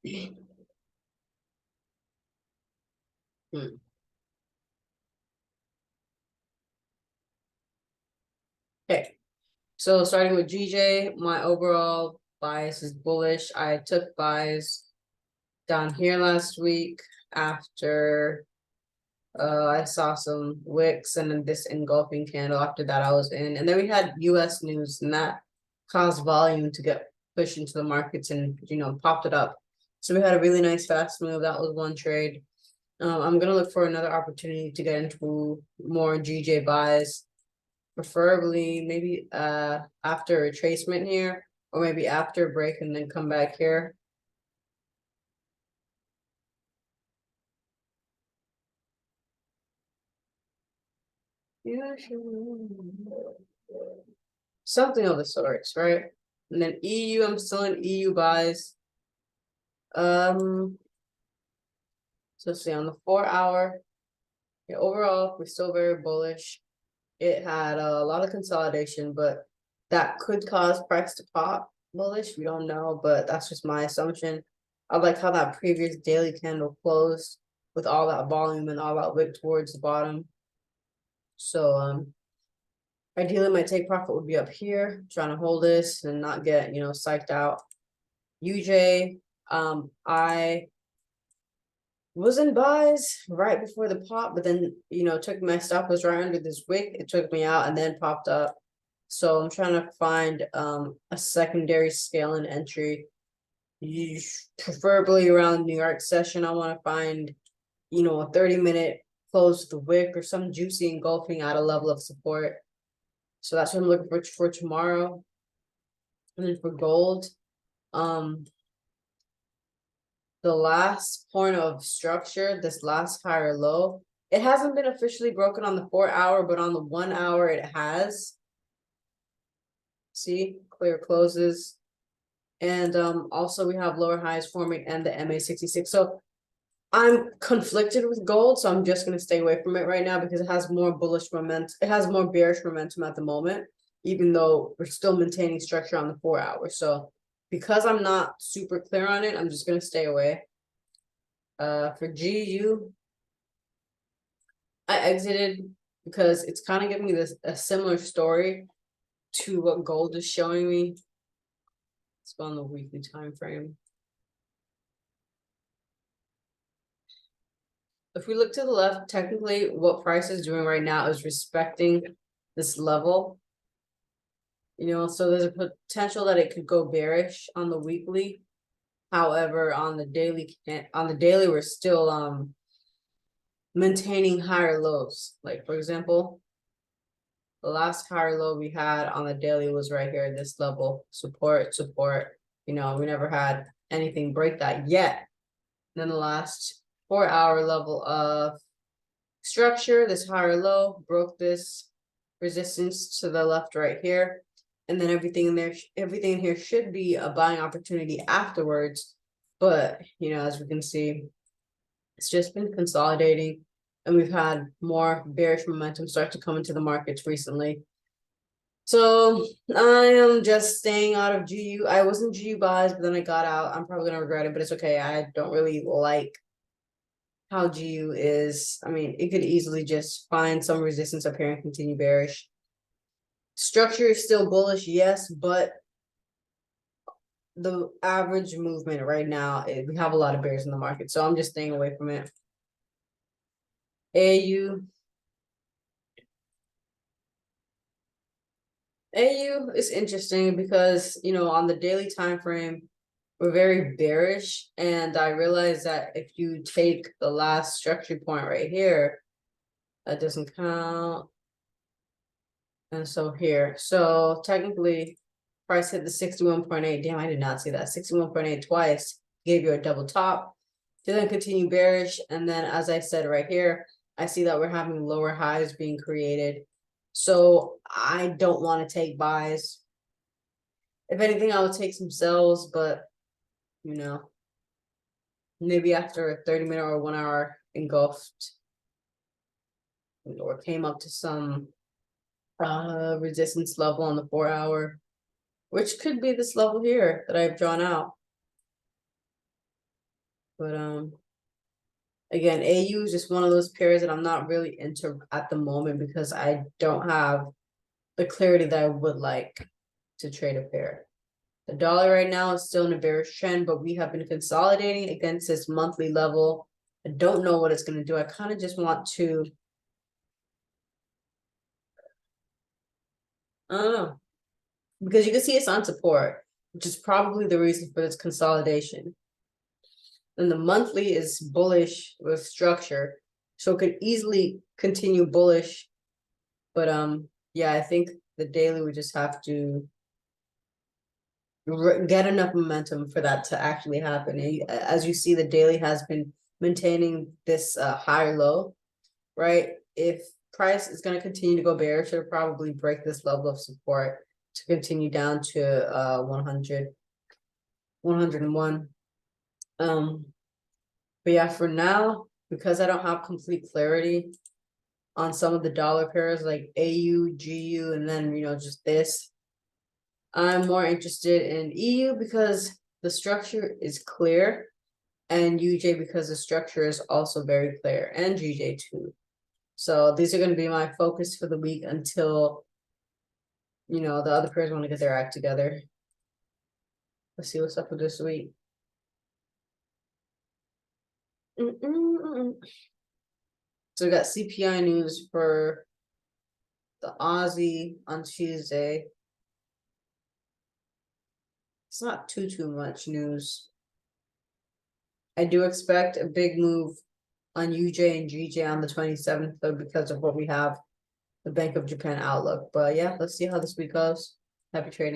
Hmm. Okay, so starting with GJ, my overall bias is bullish. I took buys down here last week after I saw some wicks and then this engulfing candle. After that, I was in, and then we had U.S. news, and that caused volume to get pushed into the markets, and popped it up. So we had a really nice fast move. That was one trade. I'm gonna look for another opportunity to get into more GJ buys, preferably maybe after a retracement here, or maybe after a break and then come back here. Yeah, something of the sorts, right? And then EU, I'm still in EU buys. So let's see, on the 4 hour, yeah, overall, we're still very bullish. It had a lot of consolidation, but that could cause price to pop bullish. We don't know, but that's just my assumption. I like how that previous daily candle closed with all that volume and all that wick towards the bottom. So ideally my take profit would be up here, trying to hold this and not get, psyched out. UJ, I was in buys right before the pop, but then, took my stop was right under this wick. It took me out and then popped up. So I'm trying to find a secondary scale and entry. Preferably around New York session. I want to find, a 30-minute close the wick or some juicy engulfing at a level of support. So that's what I'm looking for tomorrow. And then for gold, the last point of structure, this last higher low, it hasn't been officially broken on the 4 hour, but on the 1 hour it has. See, clear closes. And also we have lower highs forming and the MA66. So I'm conflicted with gold, so I'm just going to stay away from it right now because it has more bullish momentum. It has more bearish momentum at the moment, even though we're still maintaining structure on the 4 hour. So because I'm not super clear on it, I'm just going to stay away. For GU, I exited because it's kind of giving me a similar story to what gold is showing me. Let's go on the weekly time frame. If we look to the left, technically what price is doing right now is respecting this level. So there's a potential that it could go bearish on the weekly. However, on the daily, we're still maintaining higher lows. Like for example, the last higher low we had on the daily was right here, this level, support. We never had anything break that yet. Then the last 4 hour level of structure, this higher low broke this resistance to the left right here. And then everything in here should be a buying opportunity afterwards. But, as we can see, it's just been consolidating and we've had more bearish momentum start to come into the markets recently. So I am just staying out of GU. I was in GU buys, but then I got out. I'm probably going to regret it, but it's okay. I don't really like how GU is. I mean, it could easily just find some resistance up here and continue bearish. Structure is still bullish, yes, but the average movement right now, we have a lot of bears in the market, so I'm just staying away from it. AU is interesting because, on the daily time frame, we're very bearish, and I realize that if you take the last structure point right here, that doesn't count. And so here, so technically price hit the 61.8. Damn, I did not see that. 61.8 twice, gave you a double top. To then continue bearish. And then as I said right here, I see that we're having lower highs being created. So I don't want to take buys. If anything, I would take some sells, but maybe after a 30-minute or 1 hour engulfed or came up to some resistance level on the 4 hour, which could be this level here that I've drawn out. But again, AU is just one of those pairs that I'm not really into at the moment because I don't have the clarity that I would like to trade a pair. The dollar right now is still in a bearish trend, but we have been consolidating against this monthly level. I don't know what it's going to do. I kind of just want to, I don't know, because you can see it's on support, which is probably the reason for this consolidation. And the monthly is bullish with structure, so it could easily continue bullish. But yeah, I think the daily we just have to get enough momentum for that to actually happen. And as you see, the daily has been maintaining this higher low, right? If price is going to continue to go bearish, it'll probably break this level of support to continue down to 100, 101. But yeah, for now, because I don't have complete clarity on some of the dollar pairs like AU, GU, and then just this, I'm more interested in EU because the structure is clear, and UJ because the structure is also very clear, and GJ too. So these are going to be my focus for the week until the other pairs want to get their act together. Let's see what's up with this week. So we got CPI news for the Aussie on Tuesday. It's not too much news. I do expect a big move on UJ and GJ on the 27th, though, because of what we have, the Bank of Japan outlook. But yeah, let's see how this week goes. Happy trading.